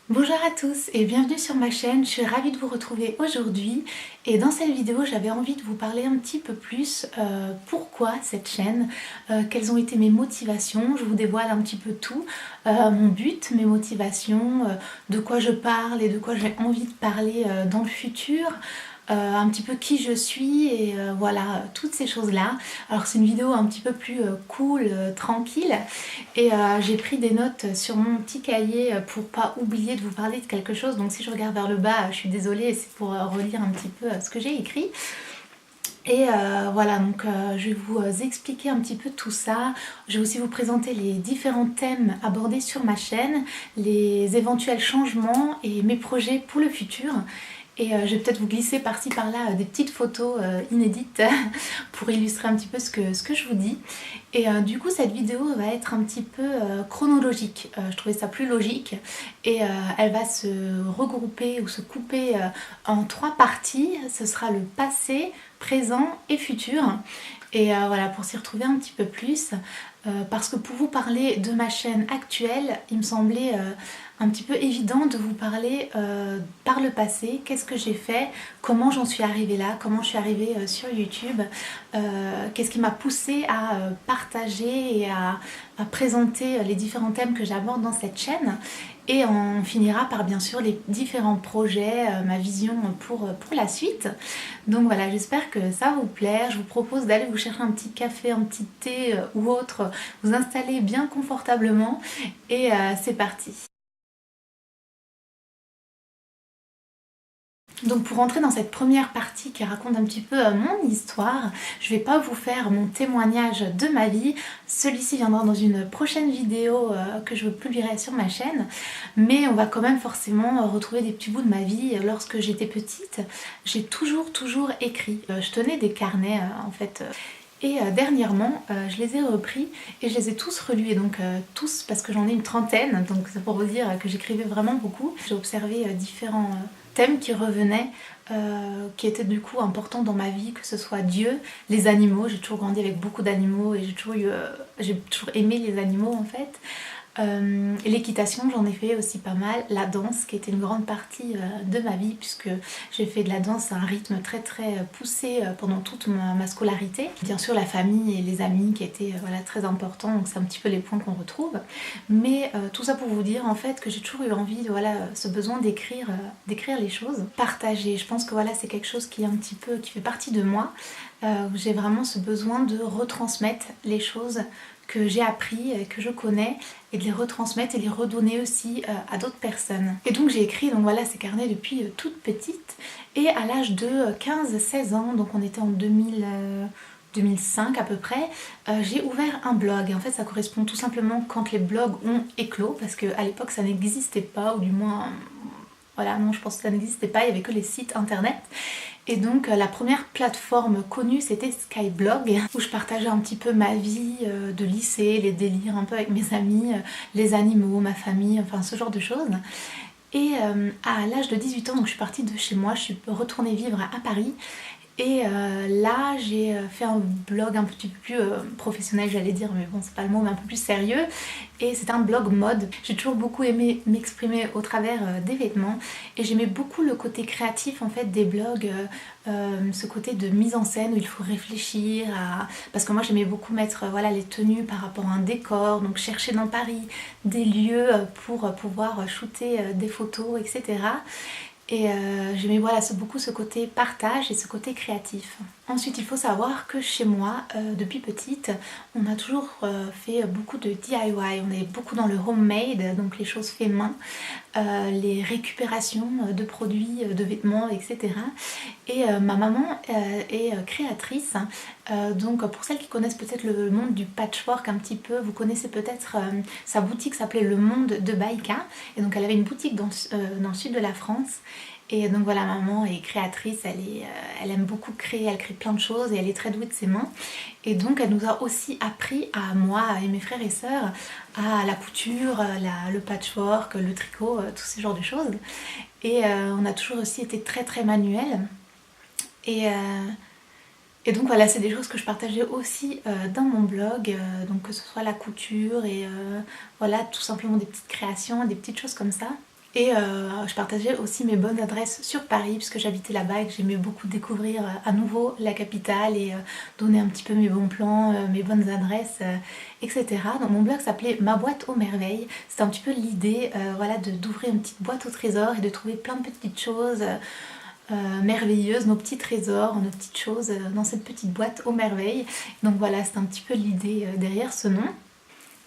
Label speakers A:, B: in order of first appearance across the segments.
A: Bonjour à tous et bienvenue sur ma chaîne, je suis ravie de vous retrouver aujourd'hui et dans cette vidéo j'avais envie de vous parler un petit peu plus pourquoi cette chaîne, quelles ont été mes motivations, je vous dévoile un petit peu tout, mon but, mes motivations, de quoi je parle et de quoi j'ai envie de parler dans le futur. Un petit peu qui je suis et voilà, toutes ces choses là. Alors c'est une vidéo un petit peu plus cool, tranquille, et j'ai pris des notes sur mon petit cahier pour pas oublier de vous parler de quelque chose. Donc si je regarde vers le bas, je suis désolée, c'est pour relire un petit peu ce que j'ai écrit. Et voilà, donc je vais vous expliquer un petit peu tout ça. Je vais aussi vous présenter les différents thèmes abordés sur ma chaîne, les éventuels changements et mes projets pour le futur. Et je vais peut-être vous glisser par-ci par-là des petites photos inédites pour illustrer un petit peu ce que je vous dis. Et du coup cette vidéo va être un petit peu chronologique, je trouvais ça plus logique, et elle va se regrouper ou se couper en 3 parties. Ce sera le passé, présent et futur. Et voilà, pour s'y retrouver un petit peu plus, parce que pour vous parler de ma chaîne actuelle, il me semblait un petit peu évident de vous parler par le passé, qu'est-ce que j'ai fait, comment j'en suis arrivée là, comment je suis arrivée sur YouTube, qu'est-ce qui m'a poussée à partager et à présenter les différents thèmes que j'aborde dans cette chaîne. Et on finira par bien sûr les différents projets, ma vision pour la suite. Donc voilà, j'espère que ça va vous plaire. Je vous propose d'aller vous chercher un petit café, un petit thé ou autre, vous installer bien confortablement et c'est parti. Donc pour rentrer dans cette première partie qui raconte un petit peu mon histoire, je vais pas vous faire mon témoignage de ma vie, celui-ci viendra dans une prochaine vidéo que je publierai sur ma chaîne, mais on va quand même forcément retrouver des petits bouts de ma vie. Lorsque j'étais petite, j'ai toujours écrit, je tenais des carnets en fait. Et dernièrement, je les ai repris et je les ai tous relus, et donc tous parce que j'en ai une trentaine, donc c'est pour vous dire que j'écrivais vraiment beaucoup. J'ai observé différents thèmes qui revenaient, qui étaient du coup importants dans ma vie, que ce soit Dieu, les animaux. J'ai toujours grandi avec beaucoup d'animaux et j'ai toujours aimé les animaux en fait. L'équitation, j'en ai fait aussi pas mal. La danse, qui était une grande partie de ma vie, puisque j'ai fait de la danse à un rythme très poussé pendant toute ma scolarité. Bien sûr la famille et les amis qui étaient voilà, très importants, donc c'est un petit peu les points qu'on retrouve. Mais tout ça pour vous dire en fait que j'ai toujours eu envie, voilà, ce besoin d'écrire les choses, partager. Je pense que voilà, c'est quelque chose qui est un petit peu, qui fait partie de moi. J'ai vraiment ce besoin de retransmettre les choses que j'ai appris, que je connais, et de les retransmettre et les redonner aussi à d'autres personnes. Et donc j'ai écrit donc voilà, ces carnets depuis toute petite, et à l'âge de 15-16 ans, donc on était en 2005 à peu près, j'ai ouvert un blog. Et en fait ça correspond tout simplement quand les blogs ont éclos, parce qu'à l'époque ça n'existait pas, ou du moins voilà, non, je pense que ça n'existait pas, il n'y avait que les sites internet. Et donc la première plateforme connue c'était Skyblog, où je partageais un petit peu ma vie de lycée, les délires un peu avec mes amis, les animaux, ma famille, enfin ce genre de choses. Et à l'âge de 18 ans, donc je suis partie de chez moi, je suis retournée vivre à Paris. Et là j'ai fait un blog un petit peu plus professionnel, j'allais dire, mais bon c'est pas le mot, mais un peu plus sérieux. Et c'est un blog mode. J'ai toujours beaucoup aimé m'exprimer au travers des vêtements, et j'aimais beaucoup le côté créatif en fait des blogs, ce côté de mise en scène où il faut réfléchir à... Parce que moi j'aimais beaucoup mettre voilà, les tenues par rapport à un décor, donc chercher dans Paris des lieux pour pouvoir shooter des photos, etc. Et j'aimais voilà, beaucoup ce côté partage et ce côté créatif. Ensuite, il faut savoir que chez moi, depuis petite, on a toujours fait beaucoup de DIY. On est beaucoup dans le homemade, donc les choses faites main, les récupérations de produits, de vêtements, etc. Et ma maman est créatrice, donc pour celles qui connaissent peut-être le monde du patchwork un petit peu, vous connaissez peut-être sa boutique s'appelait Le Monde de Baïka, et donc elle avait une boutique dans le sud de la France. Et donc voilà, maman est créatrice, elle aime beaucoup créer, elle crée plein de choses et elle est très douée de ses mains. Et donc elle nous a aussi appris, à moi et mes frères et sœurs, à la couture, le patchwork, le tricot, tous ces genres de choses. Et on a toujours aussi été très manuel. Et, et donc voilà, c'est des choses que je partageais aussi dans mon blog, donc que ce soit la couture et voilà, tout simplement des petites créations, des petites choses comme ça. Et je partageais aussi mes bonnes adresses sur Paris puisque j'habitais là-bas et que j'aimais beaucoup découvrir à nouveau la capitale et donner un petit peu mes bons plans, mes bonnes adresses, etc. Donc mon blog s'appelait Ma boîte aux merveilles. C'était un petit peu l'idée voilà, d'ouvrir une petite boîte au trésor et de trouver plein de petites choses merveilleuses, nos petits trésors, nos petites choses dans cette petite boîte aux merveilles. Donc voilà, c'est un petit peu l'idée derrière ce nom.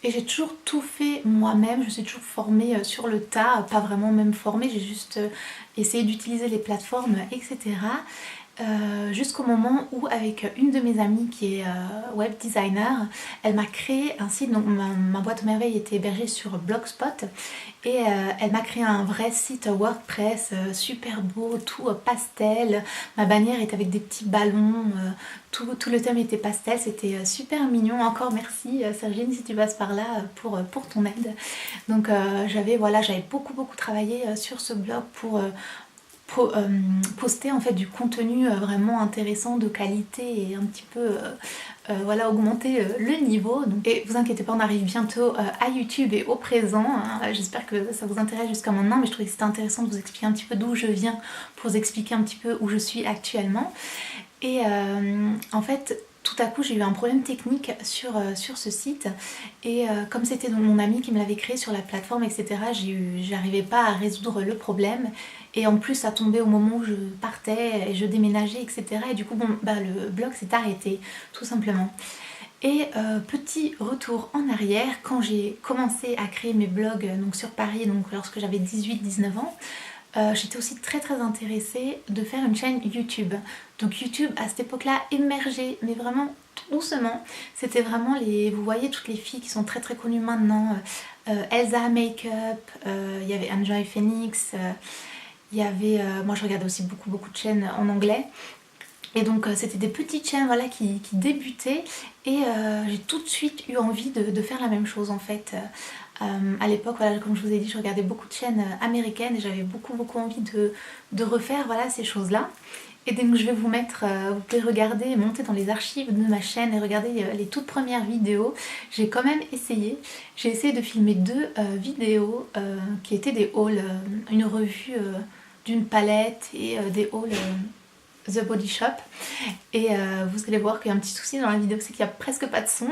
A: Et j'ai toujours tout fait moi-même, je suis toujours formée sur le tas, pas vraiment même formée, j'ai juste essayé d'utiliser les plateformes, etc. Jusqu'au moment où avec une de mes amies qui est web designer, elle m'a créé un site, donc ma boîte aux merveilles était hébergée sur Blogspot et elle m'a créé un vrai site WordPress super beau, tout pastel, ma bannière était avec des petits ballons, tout le thème était pastel, c'était super mignon. Encore merci Sergine si tu passes par là pour ton aide. Donc j'avais beaucoup travaillé sur ce blog pour poster en fait du contenu vraiment intéressant, de qualité et un petit peu voilà, augmenter le niveau. Donc, et vous inquiétez pas, on arrive bientôt à YouTube et au présent, hein. J'espère que ça vous intéresse jusqu'à maintenant, mais je trouvais que c'était intéressant de vous expliquer un petit peu d'où je viens pour vous expliquer un petit peu où je suis actuellement. Et en fait, tout à coup j'ai eu un problème technique sur ce site et comme c'était mon ami qui me l'avait créé sur la plateforme, etc., j'arrivais pas à résoudre le problème et en plus ça tombait au moment où je partais et je déménageais, etc., et du coup bon, le blog s'est arrêté tout simplement. Et petit retour en arrière, quand j'ai commencé à créer mes blogs donc sur Paris, donc lorsque j'avais 18-19 ans, j'étais aussi très intéressée de faire une chaîne YouTube. Donc YouTube à cette époque-là émergeait, mais vraiment tout doucement. C'était vraiment vous voyez toutes les filles qui sont très connues maintenant, Elsa Makeup, il y avait Enjoy Phoenix, il y avait, moi je regardais aussi beaucoup de chaînes en anglais. Et donc c'était des petites chaînes voilà, qui débutaient et j'ai tout de suite eu envie de faire la même chose en fait. À l'époque, voilà, comme je vous ai dit, je regardais beaucoup de chaînes américaines et j'avais beaucoup envie de refaire voilà, ces choses-là. Et donc je vais vous mettre, vous pouvez regarder, monter dans les archives de ma chaîne et regarder les toutes premières vidéos. J'ai quand même essayé, j'ai essayé de filmer 2 vidéos qui étaient des hauls, une revue d'une palette et des hauls The Body Shop. Et vous allez voir qu'il y a un petit souci dans la vidéo, c'est qu'il n'y a presque pas de son.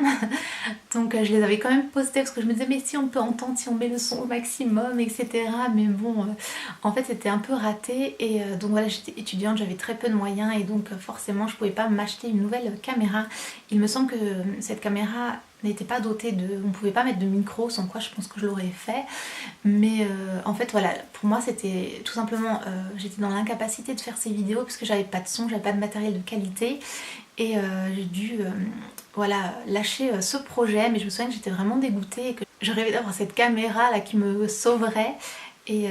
A: Donc je les avais quand même postées parce que je me disais mais si on peut entendre, si on met le son au maximum, etc. Mais bon, en fait c'était un peu raté. Et donc voilà, j'étais étudiante, j'avais très peu de moyens et donc forcément je pouvais pas m'acheter une nouvelle caméra. Il me semble que cette caméra n'était pas dotée on pouvait pas mettre de micro, sans quoi je pense que je l'aurais fait. Mais en fait voilà, pour moi c'était tout simplement, j'étais dans l'incapacité de faire ces vidéos parce que j'avais pas de son, j'avais pas de matériel de qualité et j'ai dû voilà, lâcher ce projet. Mais je me souviens que j'étais vraiment dégoûtée et que je rêvais d'avoir cette caméra là qui me sauverait. Et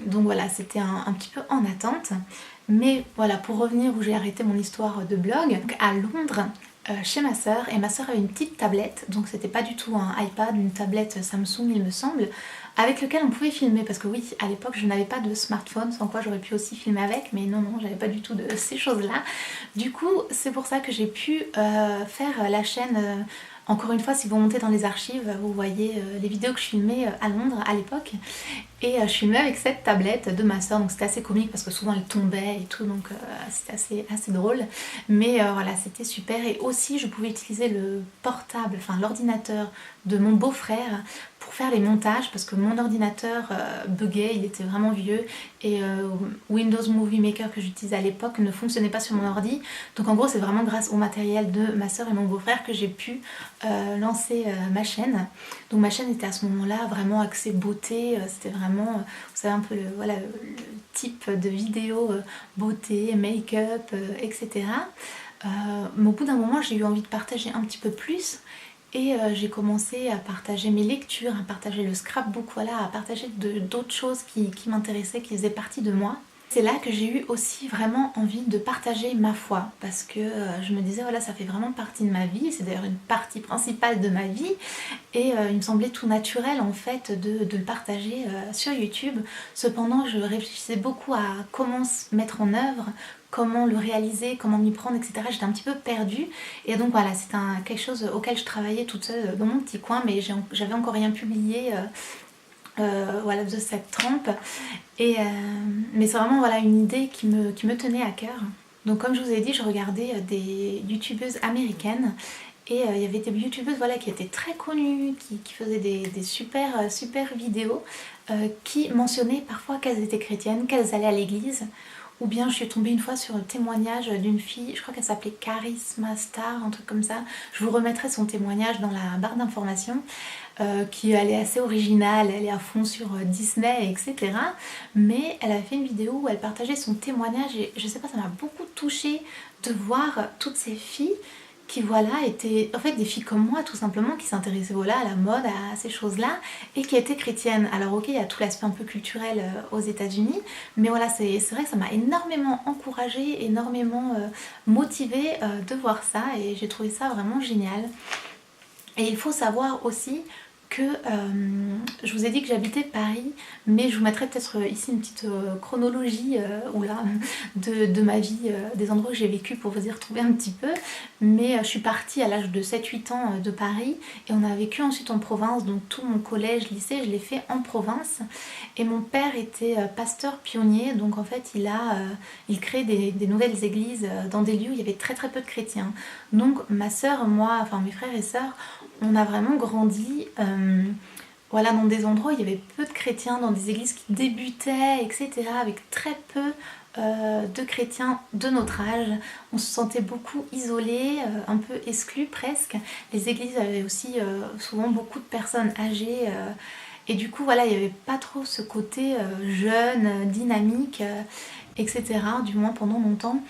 A: donc voilà, c'était un petit peu en attente. Mais voilà, pour revenir où j'ai arrêté mon histoire de blog, donc à Londres, chez ma soeur, et ma soeur avait une petite tablette, donc c'était pas du tout un iPad, une tablette Samsung il me semble, avec lequel on pouvait filmer, parce que oui, à l'époque je n'avais pas de smartphone, sans quoi j'aurais pu aussi filmer avec, mais non, j'avais pas du tout de ces choses-là. Du coup, c'est pour ça que j'ai pu faire la chaîne. Encore une fois, si vous montez dans les archives, vous voyez les vidéos que je filmais à Londres à l'époque. Et je filmais avec cette tablette de ma soeur, donc c'était assez comique parce que souvent elle tombait et tout, donc c'était assez drôle. Mais voilà, c'était super. Et aussi, je pouvais utiliser le portable, enfin l'ordinateur de mon beau-frère pour faire les montages parce que mon ordinateur buguait, il était vraiment vieux et Windows Movie Maker que j'utilisais à l'époque ne fonctionnait pas sur mon ordi. Donc en gros, c'est vraiment grâce au matériel de ma soeur et mon beau-frère que j'ai pu lancer ma chaîne. Donc ma chaîne était à ce moment-là vraiment axée beauté, c'était vraiment, vous savez un peu voilà, le type de vidéo beauté, make-up, etc. Mais au bout d'un moment, j'ai eu envie de partager un petit peu plus. Et j'ai commencé à partager mes lectures, à partager le scrapbook, voilà, à partager d'autres choses qui m'intéressaient, qui faisaient partie de moi. C'est là que j'ai eu aussi vraiment envie de partager ma foi parce que je me disais voilà, ça fait vraiment partie de ma vie, c'est d'ailleurs une partie principale de ma vie et il me semblait tout naturel en fait de le partager sur YouTube. Cependant je réfléchissais beaucoup à comment se mettre en œuvre, comment le réaliser, comment m'y prendre, etc. J'étais un petit peu perdue et donc voilà, c'est quelque chose auquel je travaillais toute seule dans mon petit coin, mais j'avais encore rien publié voilà, de cette trempe. Mais c'est vraiment voilà, une idée qui me tenait à cœur. Donc comme je vous ai dit, je regardais des youtubeuses américaines et il y avait des youtubeuses voilà, qui étaient très connues, qui faisaient des super vidéos, qui mentionnaient parfois qu'elles étaient chrétiennes, qu'elles allaient à l'église. Ou bien je suis tombée une fois sur un témoignage d'une fille, je crois qu'elle s'appelait Charisma Star, un truc comme ça. Je vous remettrai son témoignage dans la barre d'informations. Qui elle est assez originale, elle est à fond sur Disney, etc. Mais elle a fait une vidéo où elle partageait son témoignage et je sais pas, ça m'a beaucoup touchée de voir toutes ces filles qui voilà étaient en fait des filles comme moi tout simplement qui s'intéressaient voilà à la mode, à ces choses-là et qui étaient chrétiennes. Alors ok, il y a tout l'aspect un peu culturel aux États-Unis, mais voilà c'est vrai que ça m'a énormément encouragée, énormément motivée de voir ça et j'ai trouvé ça vraiment génial. Et il faut savoir aussi que je vous ai dit que j'habitais Paris, mais je vous mettrai peut-être ici une petite chronologie de ma vie, des endroits où j'ai vécu pour vous y retrouver un petit peu. Mais je suis partie à l'âge de 7-8 ans de Paris et on a vécu ensuite en province, donc tout mon collège, lycée, je l'ai fait en province. Et mon père était pasteur pionnier, donc en fait il crée des nouvelles églises dans des lieux où il y avait très peu de chrétiens. Donc ma soeur, moi, enfin mes frères et sœurs, on a vraiment grandi voilà, dans des endroits où il y avait peu de chrétiens, dans des églises qui débutaient, etc. avec très peu de chrétiens de notre âge. On se sentait beaucoup isolés, un peu exclus presque. Les églises avaient aussi souvent beaucoup de personnes âgées et du coup voilà, il n'y avait pas trop ce côté jeune, dynamique, etc. du moins pendant longtemps.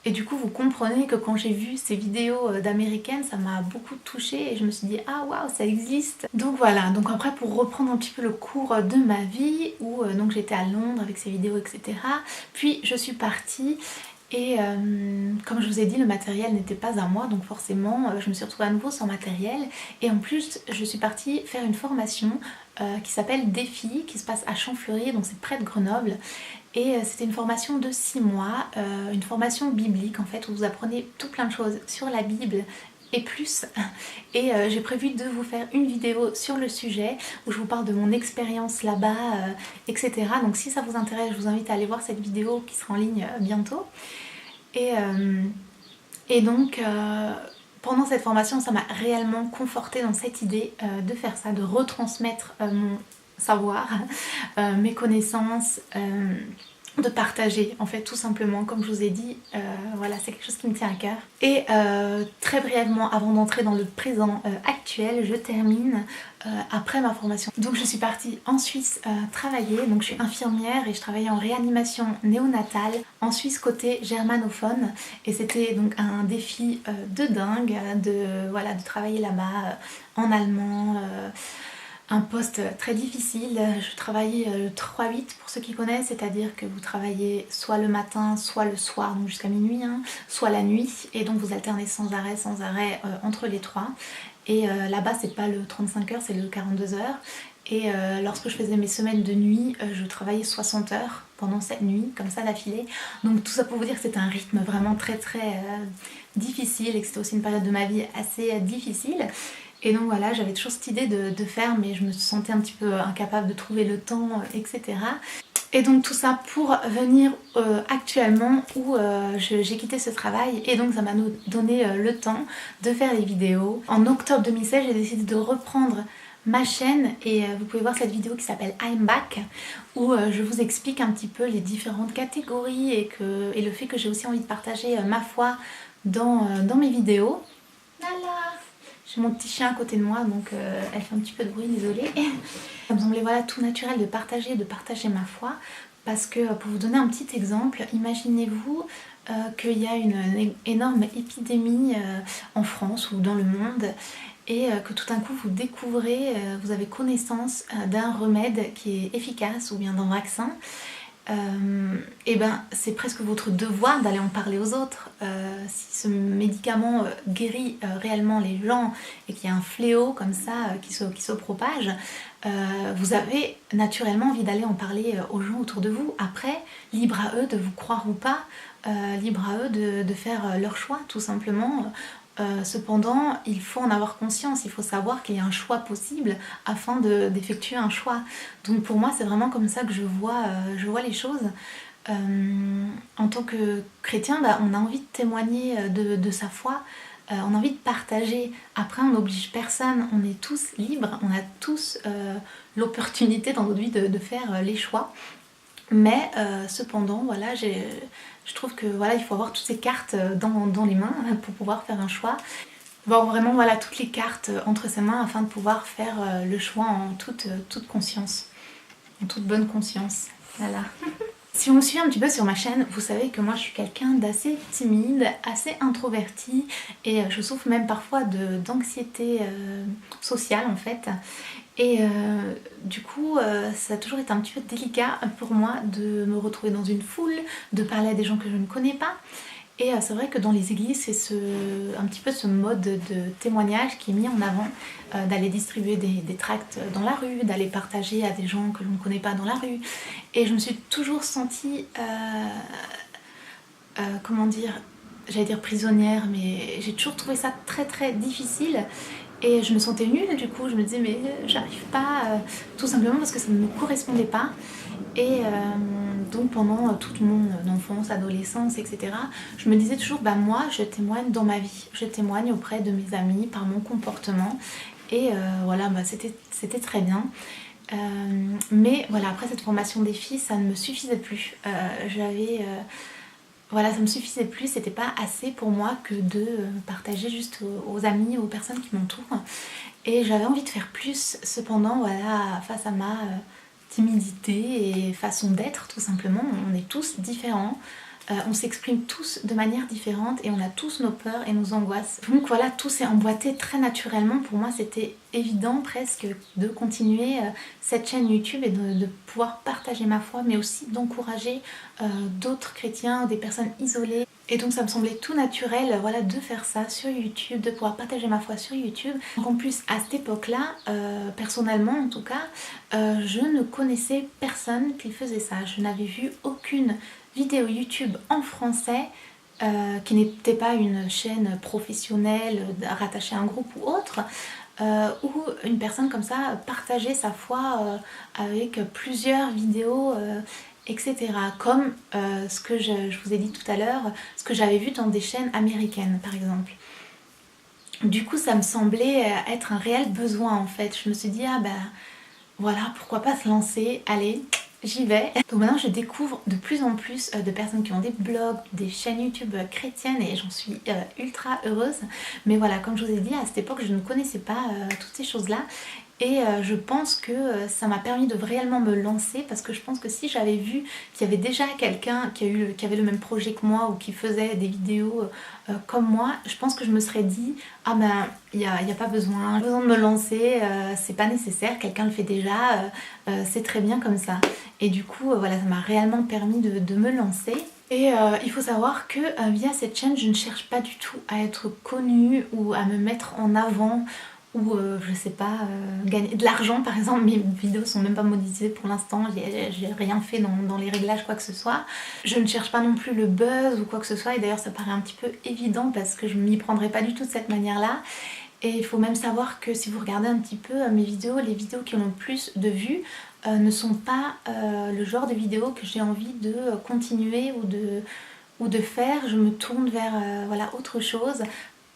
A: Et du coup, vous comprenez que quand j'ai vu ces vidéos d'américaines, ça m'a beaucoup touchée et je me suis dit ah waouh, ça existe. Donc voilà, donc après pour reprendre un petit peu le cours de ma vie, où donc j'étais à Londres avec ces vidéos, etc. Puis je suis partie et comme je vous ai dit, le matériel n'était pas à moi, donc forcément je me suis retrouvée à nouveau sans matériel. Et en plus, je suis partie faire une formation qui s'appelle Défi, qui se passe à Champfleury, donc c'est près de Grenoble. Et c'était une formation de 6 mois, une formation biblique en fait, où vous apprenez tout plein de choses sur la Bible et plus. Et j'ai prévu de vous faire une vidéo sur le sujet où je vous parle de mon expérience là-bas, etc. Donc si ça vous intéresse, je vous invite à aller voir cette vidéo qui sera en ligne bientôt. Et donc pendant cette formation, ça m'a réellement confortée dans cette idée de faire ça, de retransmettre mon savoir, mes connaissances, de partager en fait tout simplement, comme je vous ai dit, voilà, c'est quelque chose qui me tient à cœur. Et très brièvement, avant d'entrer dans le présent actuel, je termine après ma formation. Donc je suis partie en Suisse travailler, donc je suis infirmière et je travaillais en réanimation néonatale en Suisse côté germanophone et c'était donc un défi de dingue voilà, de travailler là-bas en allemand. Un poste très difficile, je travaillais le 3-8 pour ceux qui connaissent, c'est-à-dire que vous travaillez soit le matin, soit le soir, donc jusqu'à minuit, hein, soit la nuit, et donc vous alternez sans arrêt entre les trois. Et là-bas c'est pas le 35 heures, c'est le 42 heures. Et lorsque je faisais mes semaines de nuit, je travaillais 60 heures pendant cette nuit, comme ça d'affilée. Donc tout ça pour vous dire que c'était un rythme vraiment très difficile et que c'était aussi une période de ma vie assez difficile. Et donc voilà, j'avais toujours cette idée de faire, mais je me sentais un petit peu incapable de trouver le temps, etc. Et donc tout ça pour venir actuellement où j'ai quitté ce travail et donc ça m'a donné le temps de faire les vidéos. En octobre 2016, j'ai décidé de reprendre ma chaîne et vous pouvez voir cette vidéo qui s'appelle I'm Back où je vous explique un petit peu les différentes catégories et le fait que j'ai aussi envie de partager ma foi dans mes vidéos. Lala. J'ai mon petit chien à côté de moi, donc elle fait un petit peu de bruit, désolée. Ça me semblait voilà, tout naturel de partager ma foi, parce que pour vous donner un petit exemple, imaginez-vous qu'il y a une énorme épidémie en France ou dans le monde, et que tout d'un coup vous découvrez, vous avez connaissance d'un remède qui est efficace, ou bien d'un vaccin. Et ben c'est presque votre devoir d'aller en parler aux autres. Si ce médicament guérit réellement les gens et qu'il y a un fléau comme ça qui se propage, vous avez naturellement envie d'aller en parler aux gens autour de vous. Après, libre à eux de vous croire ou pas, libre à eux de faire leur choix tout simplement. Cependant, il faut en avoir conscience, il faut savoir qu'il y a un choix possible afin d'effectuer un choix. Donc pour moi, c'est vraiment comme ça que je vois les choses. En tant que chrétien, on a envie de témoigner de sa foi, on a envie de partager. Après, on n'oblige personne, on est tous libres, on a tous l'opportunité dans notre vie de faire les choix. Mais cependant, voilà, je trouve que voilà, il faut avoir toutes ces cartes dans les mains pour pouvoir faire un choix. Avoir vraiment voilà, toutes les cartes entre ses mains afin de pouvoir faire le choix en toute conscience, en toute bonne conscience. Voilà. Si vous me suivez un petit peu sur ma chaîne, vous savez que moi je suis quelqu'un d'assez timide, assez introverti et je souffre même parfois d'anxiété sociale en fait. Et du coup, ça a toujours été un petit peu délicat pour moi de me retrouver dans une foule, de parler à des gens que je ne connais pas. Et c'est vrai que dans les églises, c'est un petit peu ce mode de témoignage qui est mis en avant, d'aller distribuer des tracts dans la rue, d'aller partager à des gens que l'on ne connaît pas dans la rue. Et je me suis toujours sentie, comment dire, j'allais dire prisonnière, mais j'ai toujours trouvé ça très très difficile. Et je me sentais nulle, du coup je me disais mais j'arrive pas, tout simplement parce que ça ne me correspondait pas. Et donc pendant toute mon enfance, adolescence, etc., je me disais toujours moi je témoigne dans ma vie, je témoigne auprès de mes amis par mon comportement. Et voilà, c'était très bien. Mais voilà, après cette formation des filles, ça ne me suffisait plus. Voilà, ça me suffisait plus, c'était pas assez pour moi que de partager juste aux amis, aux personnes qui m'entourent. Et j'avais envie de faire plus, cependant, voilà, face à ma timidité et façon d'être, tout simplement, on est tous différents. On s'exprime tous de manière différente et on a tous nos peurs et nos angoisses. Donc voilà, tout s'est emboîté très naturellement. Pour moi, c'était évident presque de continuer cette chaîne YouTube et de pouvoir partager ma foi, mais aussi d'encourager d'autres chrétiens, des personnes isolées. Et donc ça me semblait tout naturel voilà, de faire ça sur YouTube, de pouvoir partager ma foi sur YouTube. Donc en plus, à cette époque-là, personnellement en tout cas, je ne connaissais personne qui faisait ça. Je n'avais vu aucune vidéo YouTube en français qui n'était pas une chaîne professionnelle rattachée à un groupe ou autre, où une personne comme ça partageait sa foi avec plusieurs vidéos, etc. Comme ce que je vous ai dit tout à l'heure, ce que j'avais vu dans des chaînes américaines par exemple. Du coup ça me semblait être un réel besoin en fait. Je me suis dit voilà, pourquoi pas se lancer, allez, j'y vais. Donc maintenant je découvre de plus en plus de personnes qui ont des blogs, des chaînes YouTube chrétiennes et j'en suis ultra heureuse. Mais voilà, comme je vous ai dit, à cette époque je ne connaissais pas toutes ces choses-là. Et je pense que ça m'a permis de réellement me lancer parce que je pense que si j'avais vu qu'il y avait déjà quelqu'un qui avait le même projet que moi ou qui faisait des vidéos comme moi, je pense que je me serais dit il n'y a pas besoin de me lancer, c'est pas nécessaire, quelqu'un le fait déjà, c'est très bien comme ça. Et du coup voilà, ça m'a réellement permis de me lancer. Et il faut savoir que via cette chaîne je ne cherche pas du tout à être connue ou à me mettre en avant ou je sais pas, gagner de l'argent par exemple. Mes vidéos sont même pas monétisées pour l'instant, j'ai rien fait dans les réglages quoi que ce soit. Je ne cherche pas non plus le buzz ou quoi que ce soit et d'ailleurs ça paraît un petit peu évident parce que je m'y prendrai pas du tout de cette manière là. Et il faut même savoir que si vous regardez un petit peu mes vidéos, les vidéos qui ont le plus de vues ne sont pas le genre de vidéos que j'ai envie de continuer ou de faire. Je me tourne vers voilà, autre chose.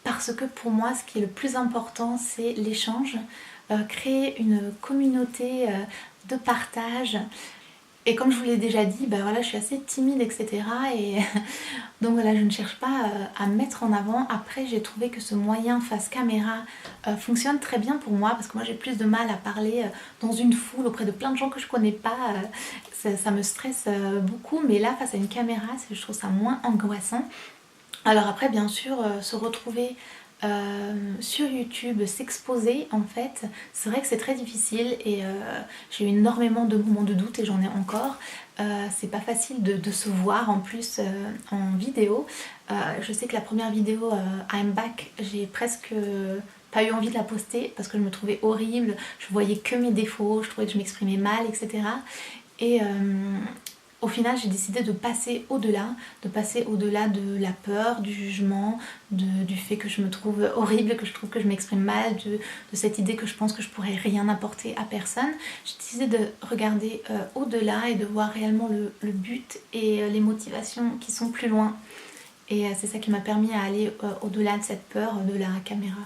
A: Parce que pour moi, ce qui est le plus important, c'est l'échange, créer une communauté de partage. Et comme je vous l'ai déjà dit, voilà, je suis assez timide, etc. Et donc voilà, je ne cherche pas à me mettre en avant. Après, j'ai trouvé que ce moyen face caméra fonctionne très bien pour moi parce que moi j'ai plus de mal à parler dans une foule auprès de plein de gens que je connais pas. Ça me stresse beaucoup, mais là, face à une caméra, je trouve ça moins angoissant. Alors après bien sûr se retrouver sur YouTube, s'exposer en fait, c'est vrai que c'est très difficile et j'ai eu énormément de moments de doute et j'en ai encore. C'est pas facile de se voir en plus en vidéo. Je sais que la première vidéo I'm Back, j'ai presque pas eu envie de la poster parce que je me trouvais horrible, je voyais que mes défauts, je trouvais que je m'exprimais mal, etc. Et au final j'ai décidé de passer au-delà, de la peur, du jugement, du fait que je me trouve horrible, que je trouve que je m'exprime mal, de cette idée que je pense que je pourrais rien apporter à personne. J'ai décidé de regarder au-delà et de voir réellement le but et les motivations qui sont plus loin. Et c'est ça qui m'a permis à aller au-delà de cette peur de la caméra.